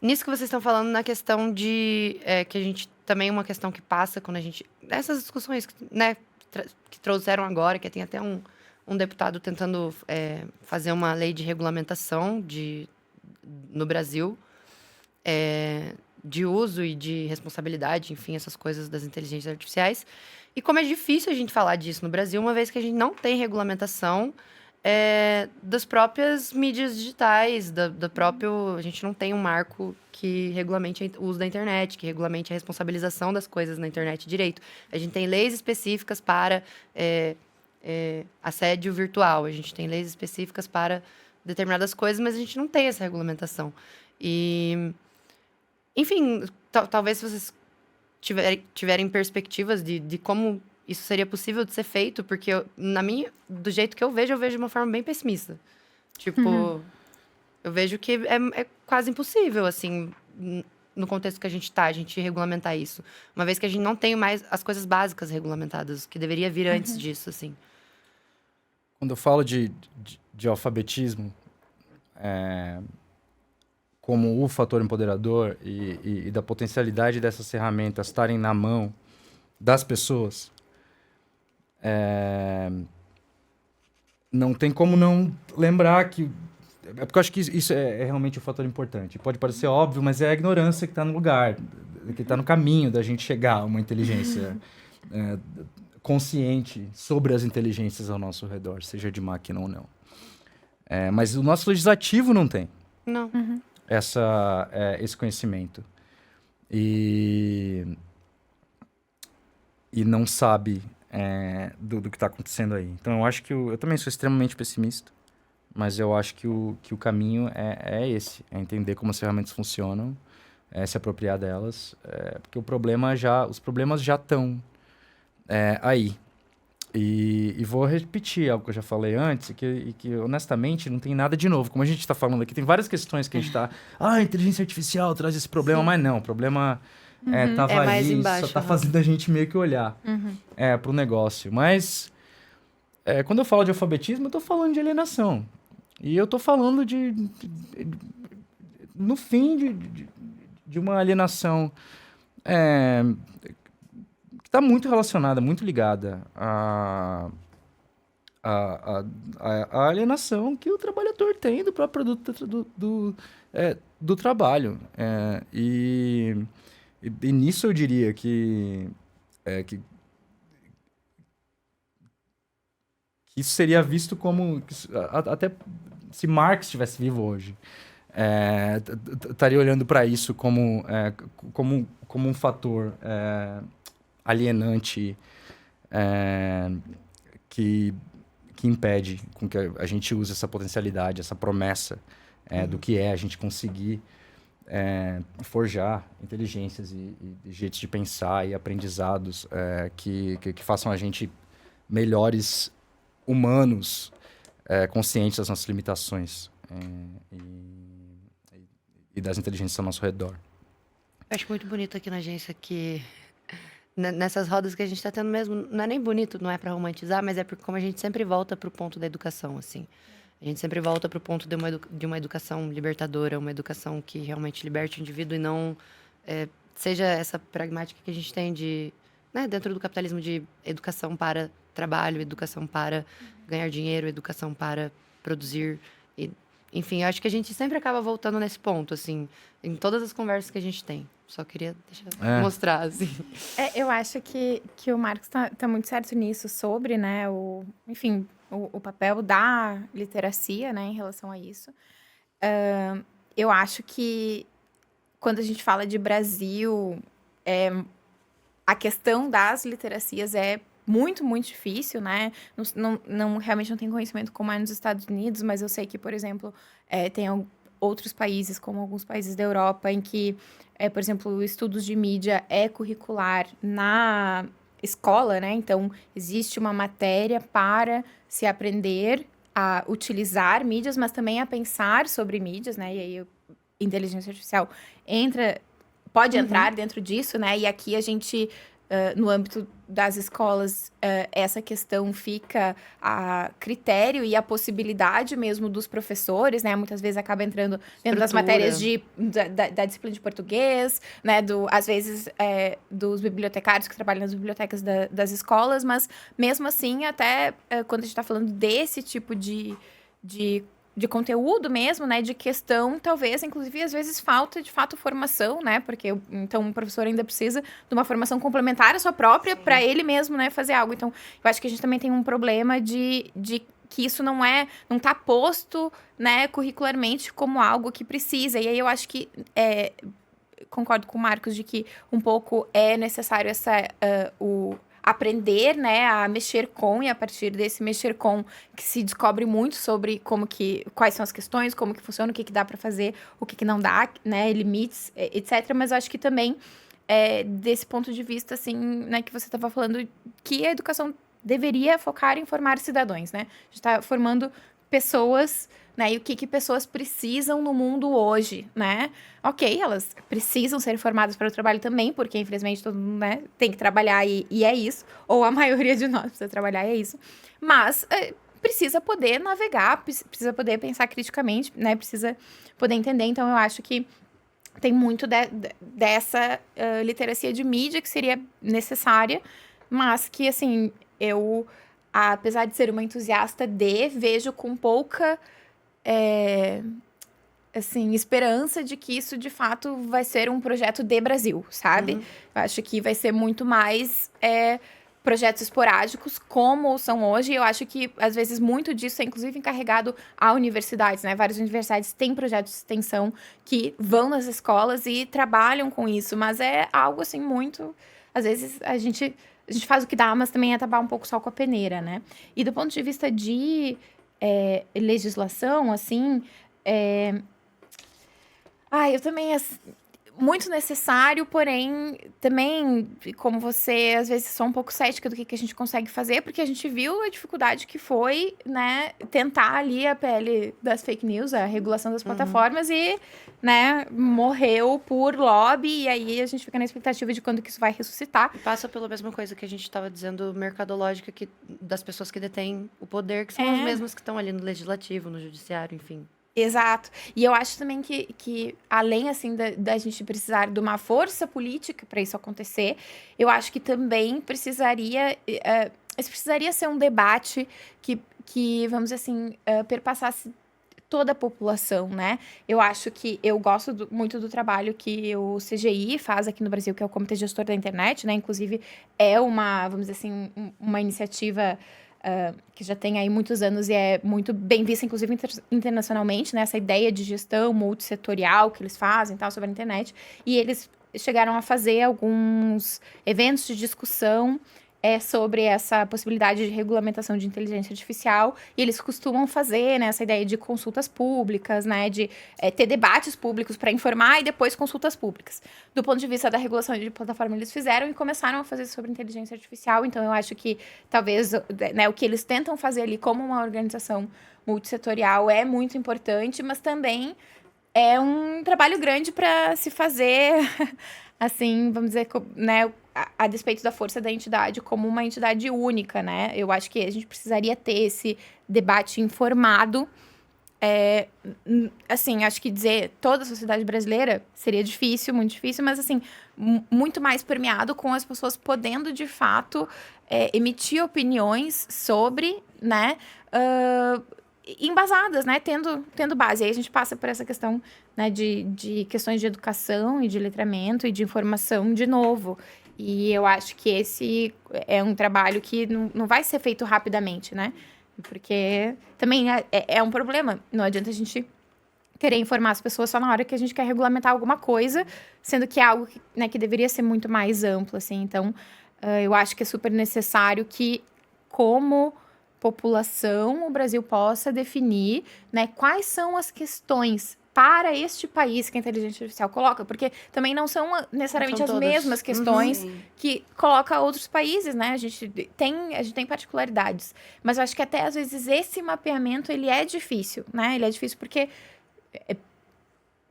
Nisso que vocês estão falando, na questão de... que a gente... Também uma questão que passa quando a gente... Essas discussões, né, que trouxeram agora, que tem até um deputado tentando fazer uma lei de regulamentação no Brasil, de uso e de responsabilidade, enfim, essas coisas das inteligências artificiais. E como é difícil a gente falar disso no Brasil, uma vez que a gente não tem regulamentação das próprias mídias digitais, da próprio... A gente não tem um marco que regulamente o uso da internet, que regulamente a responsabilização das coisas na internet direito. A gente tem leis específicas para assédio virtual, a gente tem leis específicas para determinadas coisas, mas a gente não tem essa regulamentação. E, enfim, talvez se vocês tiverem perspectivas de como isso seria possível de ser feito, porque do jeito que eu vejo de uma forma bem pessimista. Tipo, eu vejo que é quase impossível, assim, no contexto que a gente tá, a gente regulamentar isso. Uma vez que a gente não tem mais as coisas básicas regulamentadas, que deveria vir antes disso, assim. Quando eu falo de alfabetismo, como o fator empoderador e da potencialidade dessas ferramentas estarem na mão das pessoas, não tem como não lembrar que... É porque eu acho que isso é realmente um fator importante. Pode parecer óbvio, mas é a ignorância que está no lugar, que está no caminho da gente chegar a uma inteligência consciente sobre as inteligências ao nosso redor, seja de máquina ou não. Mas o nosso legislativo não tem esse conhecimento. E não sabe do que está acontecendo aí. Então, eu acho que... Eu também sou extremamente pessimista, mas eu acho que o caminho é esse. É entender como as ferramentas funcionam, se apropriar delas, porque os problemas já estão aí. E vou repetir algo que eu já falei antes, que honestamente não tem nada de novo. Como a gente está falando aqui, tem várias questões que a gente está... a inteligência artificial traz esse problema, mas não, o problema... tava mais ali, embaixo, só tá fazendo a gente meio que olhar pro negócio. Mas, quando eu falo de alfabetismo, eu tô falando de alienação. E eu tô falando no fim, de uma alienação que está muito relacionada, muito ligada à alienação que o trabalhador tem do próprio produto do trabalho. E nisso eu diria que isso seria visto como... Até se Marx estivesse vivo hoje, estaria olhando para isso como um fator alienante que impede com que a gente use essa potencialidade, essa promessa do que a gente conseguir forjar inteligências e jeitos de pensar e aprendizados que façam a gente melhores humanos, conscientes das nossas limitações e das inteligências ao nosso redor. Eu acho muito bonito aqui na agência que... Nessas rodas que a gente está tendo mesmo, não é nem bonito, não é para romantizar, mas é porque como a gente sempre volta para o ponto da educação, assim. A gente sempre volta para o ponto de uma educação libertadora, uma educação que realmente liberte o indivíduo e não seja essa pragmática que a gente tem dentro do capitalismo de educação para trabalho, educação para ganhar dinheiro, educação para produzir. Enfim, eu acho que a gente sempre acaba voltando nesse ponto, assim, em todas as conversas que a gente tem. Só queria mostrar, assim. Eu acho que o Marcos tá muito certo nisso, sobre, né, o papel da literacia, né, em relação a isso. Eu acho que quando a gente fala de Brasil, a questão das literacias é muito, muito difícil, né? Realmente não tem conhecimento como é nos Estados Unidos, mas eu sei que, por exemplo, tem outros países, como alguns países da Europa, em que, por exemplo, estudos de mídia é curricular na escola, né? Então, existe uma matéria para se aprender a utilizar mídias, mas também a pensar sobre mídias, né? E aí, inteligência artificial pode entrar dentro disso, né? E aqui a gente no âmbito das escolas, essa questão fica a critério e a possibilidade mesmo dos professores, né? Muitas vezes acaba entrando dentro das matérias da disciplina de português, né? Às vezes, dos bibliotecários que trabalham nas bibliotecas das escolas, mas mesmo assim, até quando a gente está falando desse tipo de conteúdo mesmo, né, de questão, talvez, inclusive, às vezes falta, de fato, formação, né, porque, então, o professor ainda precisa de uma formação complementar à sua própria, para ele mesmo, né, fazer algo. Então, eu acho que a gente também tem um problema de que isso não tá posto, né, curricularmente como algo que precisa. E aí eu acho que, concordo com o Marcos de que um pouco é necessário aprender, né, a mexer com, e a partir desse mexer com que se descobre muito sobre quais são as questões, como que funciona, o que dá para fazer, o que não dá, né, limites, etc. Mas eu acho que também, desse ponto de vista, assim, né, que você estava falando, que a educação deveria focar em formar cidadãos, né? A gente está formando pessoas, né? E o que pessoas precisam no mundo hoje, né? Ok, elas precisam ser formadas para o trabalho também, porque infelizmente todo mundo, né, tem que trabalhar e é isso. Ou a maioria de nós precisa trabalhar e é isso. Mas precisa poder navegar, precisa poder pensar criticamente, né? Precisa poder entender. Então, eu acho que tem muito dessa literacia de mídia que seria necessária, mas que, assim, eu, apesar de ser uma entusiasta vejo com pouca assim, esperança de que isso, de fato, vai ser um projeto de Brasil, sabe? Uhum. Eu acho que vai ser muito mais projetos esporádicos, como são hoje. Eu acho que, às vezes, muito disso é, inclusive, encarregado a universidades, né? Várias universidades têm projetos de extensão que vão nas escolas e trabalham com isso, mas é algo, assim, muito... Às vezes, a gente faz o que dá, mas também é tapar um pouco só com a peneira, né? E do ponto de vista de legislação, assim... eu também... Muito necessário, porém, também, como você, às vezes, sou um pouco cética do que a gente consegue fazer, porque a gente viu a dificuldade que foi, né, tentar ali a pele das fake news, a regulação das plataformas e, né, morreu por lobby, e aí a gente fica na expectativa de quando que isso vai ressuscitar. E passa pela mesma coisa que a gente estava dizendo, mercadológica, das pessoas que detêm o poder, que são as mesmas que estão ali no legislativo, no judiciário, enfim. Exato. E eu acho também que além, assim, da gente precisar de uma força política para isso acontecer, eu acho que também precisaria ser um debate que vamos dizer assim, perpassasse toda a população, né? Eu acho que eu gosto muito do trabalho que o CGI faz aqui no Brasil, que é o Comitê Gestor da Internet, né? Inclusive, é vamos dizer assim, uma iniciativa que já tem aí muitos anos e é muito bem vista, inclusive internacionalmente, né? Essa ideia de gestão multissetorial que eles fazem, tal, sobre a internet. E eles chegaram a fazer alguns eventos de discussão sobre essa possibilidade de regulamentação de inteligência artificial, e eles costumam fazer, né, essa ideia de consultas públicas, né, de ter debates públicos para informar e depois consultas públicas. Do ponto de vista da regulação de plataforma, eles fizeram e começaram a fazer sobre inteligência artificial, então eu acho que talvez, né, o que eles tentam fazer ali como uma organização multissetorial é muito importante, mas também é um trabalho grande para se fazer, assim, vamos dizer, né, a despeito da força da entidade como uma entidade única, né? Eu acho que a gente precisaria ter esse debate informado. Assim, acho que dizer toda a sociedade brasileira seria difícil, muito difícil, mas, assim, muito mais permeado com as pessoas podendo, de fato, emitir opiniões sobre, né, embasadas, né, tendo base. Aí a gente passa por essa questão, né, de questões de educação e de letramento e de informação de novo. E eu acho que esse é um trabalho que não vai ser feito rapidamente, né? Porque também é um problema. Não adianta a gente querer informar as pessoas só na hora que a gente quer regulamentar alguma coisa, sendo que é algo que, né, que deveria ser muito mais amplo, assim. Então, eu acho que é super necessário que, como população, o Brasil possa definir, né, quais são as questões para este país que a inteligência artificial coloca, porque também não são necessariamente as mesmas questões que coloca outros países, né? A gente tem particularidades, mas eu acho que até às vezes esse mapeamento ele é difícil, né? Ele é difícil porque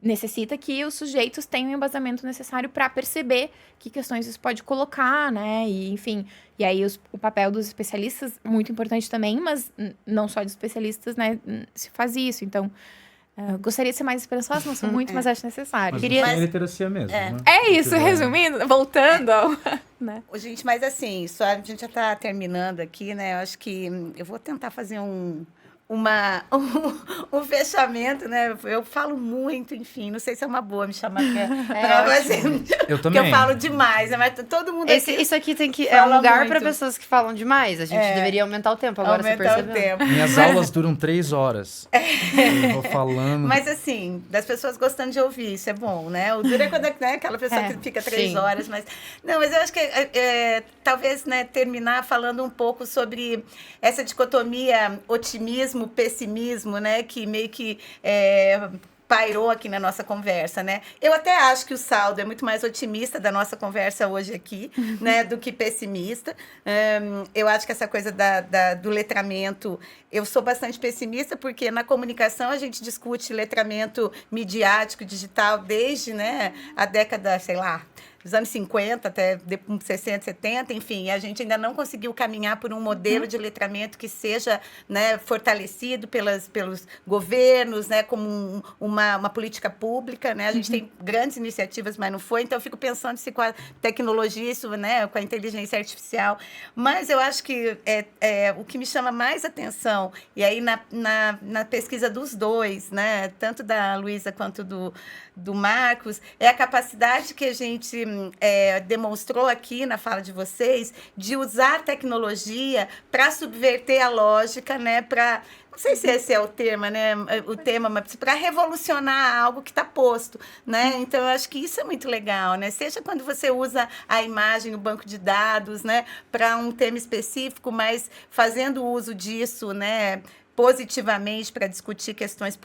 necessita que os sujeitos tenham o embasamento necessário para perceber que questões isso pode colocar, né? E, enfim, e aí o papel dos especialistas, muito importante também, mas não só de especialistas, né, se faz isso. Então, gostaria de ser mais esperançosa, não sou muito, mas acho necessário. Mas Queria- não tem literacia mesmo, né? É isso, Tipo, resumindo, voltando ao... né? Ô, gente, mas assim, a gente já está terminando aqui, né? Eu acho que eu vou tentar fazer um fechamento, né? Eu falo muito, enfim, não sei se é uma boa me chamar pra fazer, Eu porque também. eu falo demais, né? Mas todo mundo aqui Isso aqui é um fala lugar muito. para pessoas que falam demais. A gente deveria aumentar o tempo agora, você aumentar o percebeu? tempo. Minhas aulas duram 3 horas. Eu vou falando. Mas assim, das pessoas gostando de ouvir, isso é bom, né? O duro é quando né, aquela pessoa que fica 3 sim. horas, mas... Não, mas eu acho que talvez, né, terminar falando um pouco sobre essa dicotomia otimismo, pessimismo, né? Que meio que pairou aqui na nossa conversa, né? Eu até acho que o saldo é muito mais otimista da nossa conversa hoje aqui, né? Do que pessimista. Eu acho que essa coisa do letramento, eu sou bastante pessimista, porque na comunicação a gente discute letramento midiático, digital, desde, né, a década, sei lá, dos anos 50 até 60, 70, enfim, a gente ainda não conseguiu caminhar por um modelo de letramento que seja, né, fortalecido pelos governos, né, como uma política pública, né? A gente tem grandes iniciativas, mas não foi. Então, eu fico pensando se com a tecnologia, isso, né, com a inteligência artificial. Mas eu acho que o que me chama mais atenção, e aí na pesquisa dos dois, né, tanto da Luísa quanto do Marcos, é a capacidade que a gente demonstrou aqui na fala de vocês de usar a tecnologia para subverter a lógica, né, para... Não sei se esse é o tema, né? Mas para revolucionar algo que está posto, né? Então, eu acho que isso é muito legal, né? Seja quando você usa a imagem no banco de dados, né, para um tema específico, mas fazendo uso disso, né, positivamente para discutir questões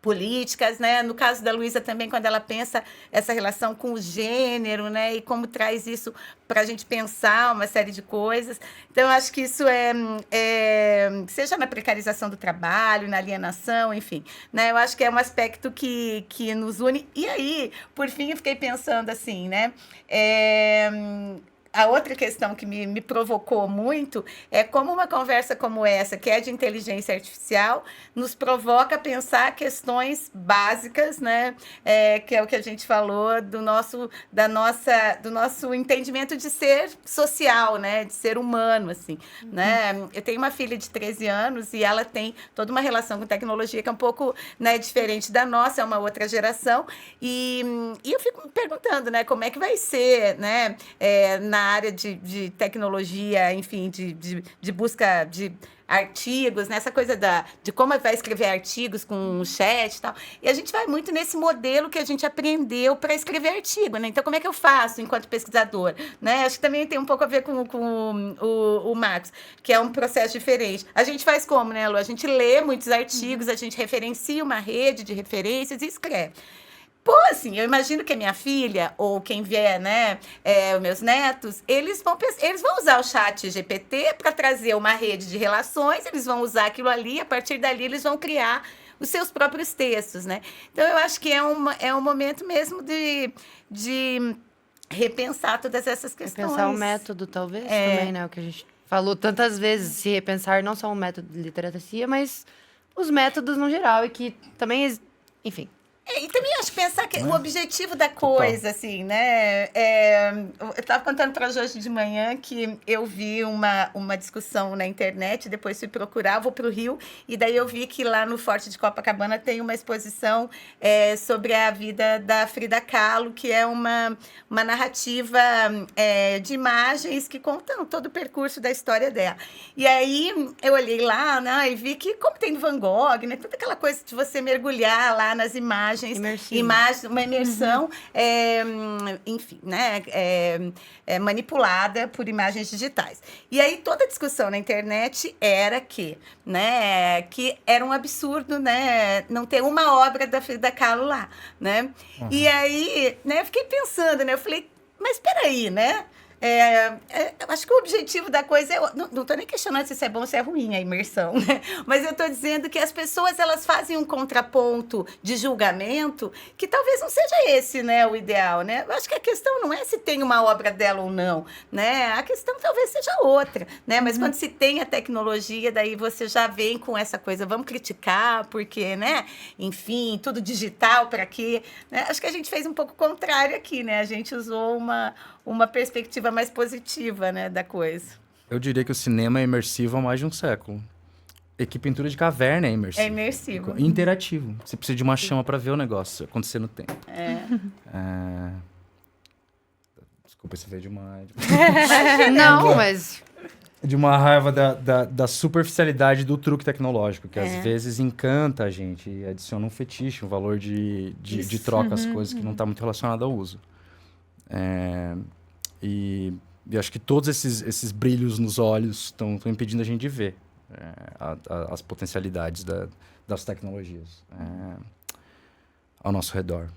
políticas, né? No caso da Luísa também, quando ela pensa essa relação com o gênero, né? E como traz isso para a gente pensar uma série de coisas. Então, eu acho que isso seja na precarização do trabalho, na alienação, enfim, né? Eu acho que é um aspecto que nos une. E aí, por fim, eu fiquei pensando assim, né? A outra questão que me provocou muito é como uma conversa como essa, que é de inteligência artificial, nos provoca a pensar questões básicas, né? Que é o que a gente falou do nosso entendimento de ser social, né? De ser humano, assim, né? Eu tenho uma filha de 13 anos e ela tem toda uma relação com tecnologia que é um pouco, né, diferente da nossa, é uma outra geração. E eu fico me perguntando, né, como é que vai ser, né, na área de tecnologia, enfim, de busca de artigos, né? Essa coisa de como vai escrever artigos com o chat e tal. E a gente vai muito nesse modelo que a gente aprendeu para escrever artigo, né? Então, como é que eu faço enquanto pesquisador? Né? Acho que também tem um pouco a ver com o Marcos, que é um processo diferente. A gente faz como, né, Lu? A gente lê muitos artigos, a gente referencia uma rede de referências e escreve. Pô, assim, eu imagino que a minha filha, ou quem vier, né, os meus netos, eles vão usar o chat GPT para trazer uma rede de relações, eles vão usar aquilo ali, a partir dali eles vão criar os seus próprios textos, né? Então, eu acho que é um momento mesmo de repensar todas essas questões. Repensar o método, talvez, também, né? O que a gente falou tantas vezes, se repensar não só o método de literacia, mas os métodos no geral, e que também, enfim... E também acho pensar que o objetivo da coisa, assim, né? Eu estava contando para a hoje de manhã que eu vi uma discussão na internet, depois fui procurar, vou para o Rio, e daí eu vi que lá no Forte de Copacabana tem uma exposição sobre a vida da Frida Kahlo, que é uma narrativa de imagens que contam todo o percurso da história dela. E aí eu olhei lá, né, e vi que, como tem Van Gogh, né, toda aquela coisa de você mergulhar lá nas imagens, uma imersão, enfim, né, manipulada por imagens digitais. E aí toda a discussão na internet era que era um absurdo, né, não ter uma obra da Frida Kahlo lá, né? E aí, né, eu fiquei pensando, né, eu falei, mas espera aí, né? eu acho que o objetivo da coisa não estou nem questionando se isso é bom ou se é ruim, a imersão, né? Mas eu estou dizendo que as pessoas elas fazem um contraponto de julgamento que talvez não seja esse, né, o ideal, né? Eu acho que a questão não é se tem uma obra dela ou não, né? A questão talvez seja outra, né? Mas quando se tem a tecnologia, daí você já vem com essa coisa, vamos criticar, porque, né? Enfim, tudo digital para quê? Né? Acho que a gente fez um pouco contrário aqui, né? A gente usou uma perspectiva mais positiva, né, da coisa. Eu diria que o cinema é imersivo há mais de um século. E que pintura de caverna é imersiva. É imersivo. Interativo. Você precisa de uma chama para ver o negócio acontecer no tempo. Desculpa, isso veio de uma... Não, mas... De uma raiva da superficialidade do truque tecnológico, que às vezes encanta a gente e adiciona um fetiche, um valor de troca as coisas que não está muito relacionado ao uso. E acho que todos esses brilhos nos olhos estão impedindo a gente de ver as potencialidades das tecnologias ao nosso redor.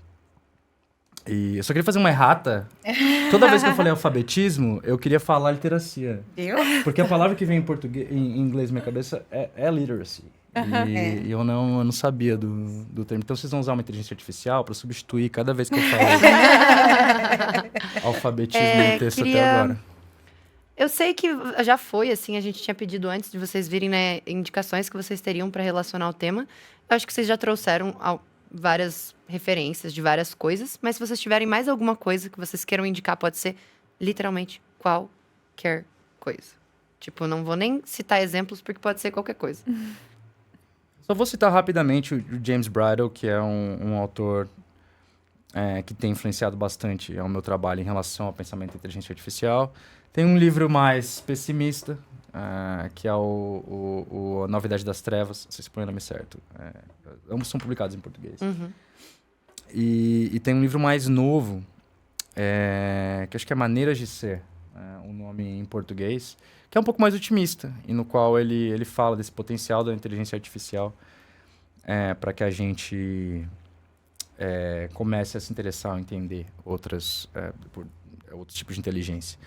E eu só queria fazer uma errata. Toda vez que eu falei alfabetismo, eu queria falar literacia. Viu? Porque a palavra que vem em inglês na minha cabeça é literacy. E eu não sabia do termo. Então, vocês vão usar uma inteligência artificial para substituir cada vez que eu falo alfabetismo no texto até agora. Eu sei que já foi, assim, a gente tinha pedido antes de vocês virem, né, indicações que vocês teriam para relacionar o tema. Eu acho que vocês já trouxeram várias referências de várias coisas, mas se vocês tiverem mais alguma coisa que vocês queiram indicar, pode ser literalmente qualquer coisa. Tipo, não vou nem citar exemplos, porque pode ser qualquer coisa. Só vou citar rapidamente o James Bridle, que é um autor que tem influenciado bastante o meu trabalho em relação ao pensamento da inteligência artificial. Tem um livro mais pessimista, que é A Nova Idade das Trevas, não sei se põe o nome certo. Ambos são publicados em português. Uhum. E tem um livro mais novo, que acho que é Maneiras de Ser, um nome em português, que é um pouco mais otimista, e no qual ele fala desse potencial da inteligência artificial para que a gente comece a se interessar ou entender outros tipos de inteligência.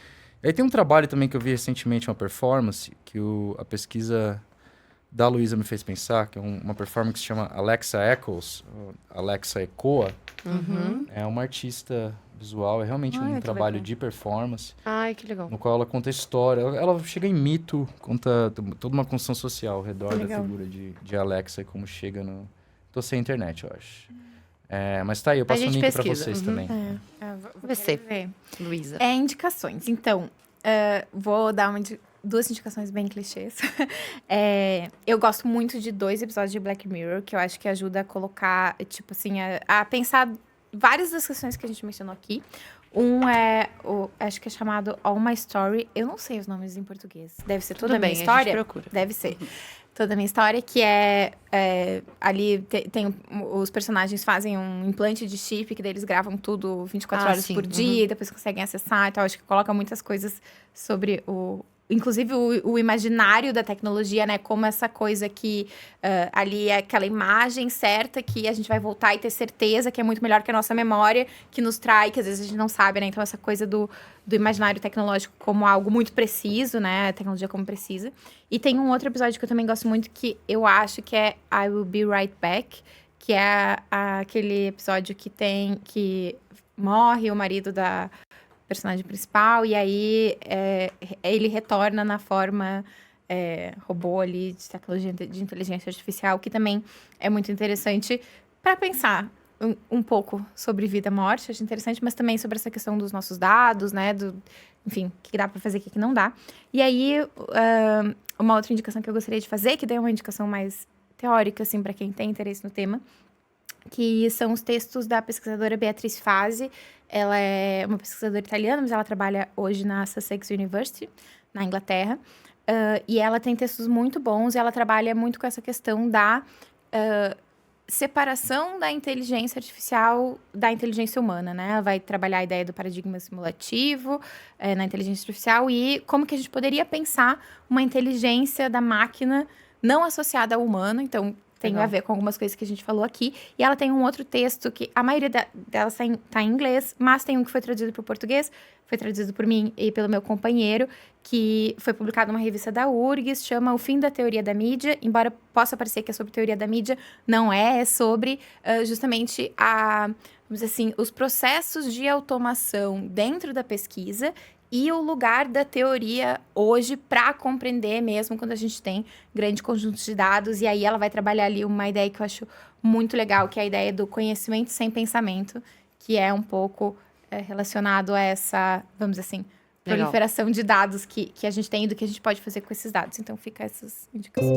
E aí tem um trabalho também que eu vi recentemente, uma performance, que a pesquisa da Luísa me fez pensar, que é uma performance que se chama Alexa Echoes, Alexa Ecoa. Uhum. É uma artista visual, é realmente um trabalho legal. de performance, Ai, que legal. no qual ela conta história. Ela chega em mito, conta toda uma construção social ao redor da figura de Alexa e como chega no... Tô sem internet, eu acho. Mas tá aí, eu passo um link pra vocês também. Vou Você. ver. Luísa. Indicações. Então, vou dar duas indicações bem clichês. Eu gosto muito de 2 episódios de Black Mirror, que eu acho que ajuda a colocar, tipo assim, a pensar várias das questões que a gente mencionou aqui. Um acho que é chamado All My Story. Eu não sei os nomes em português. Deve ser Toda a Minha História? A gente procura. Deve ser. Toda a Minha História, que ali os personagens fazem um implante de chip, que daí eles gravam tudo 24 horas sim. por dia, e depois conseguem acessar e tal. Acho que coloca muitas coisas sobre inclusive o imaginário da tecnologia, né? Como essa coisa que ali é aquela imagem certa que a gente vai voltar e ter certeza que é muito melhor que a nossa memória, que nos trai, que às vezes a gente não sabe, né? Então, essa coisa do imaginário tecnológico como algo muito preciso, né? A tecnologia como precisa. E tem um outro episódio que eu também gosto muito, que eu acho que é I Will Be Right Back, que é aquele episódio que morre o marido da personagem principal, e aí ele retorna na forma robô ali, de tecnologia de inteligência artificial, que também é muito interessante para pensar um pouco sobre vida e morte, acho interessante, mas também sobre essa questão dos nossos dados, né, enfim, o que dá para fazer, o que não dá. E aí, uma outra indicação que eu gostaria de fazer, que daí é uma indicação mais teórica, assim, para quem tem interesse no tema, que são os textos da pesquisadora Beatriz Fasi. Ela é uma pesquisadora italiana, mas ela trabalha hoje na Sussex University, na Inglaterra. E ela tem textos muito bons, e ela trabalha muito com essa questão da separação da inteligência artificial da inteligência humana, né? Ela vai trabalhar a ideia do paradigma simulativo na inteligência artificial e como que a gente poderia pensar uma inteligência da máquina não associada ao humano. Então, tem Legal. a ver com algumas coisas que a gente falou aqui. E ela tem um outro texto que a maioria delas tá em inglês, mas tem um que foi traduzido para o português, foi traduzido por mim e pelo meu companheiro, que foi publicado numa revista da URGS, chama O Fim da Teoria da Mídia, embora possa parecer que é sobre teoria da mídia, não é sobre justamente vamos dizer assim, os processos de automação dentro da pesquisa e o lugar da teoria hoje para compreender mesmo quando a gente tem grande conjunto de dados. E aí ela vai trabalhar ali uma ideia que eu acho muito legal, que é a ideia do conhecimento sem pensamento, que é um pouco relacionado a essa, vamos dizer assim, Legal. proliferação de dados que a gente tem e do que a gente pode fazer com esses dados. Então fica essas indicações.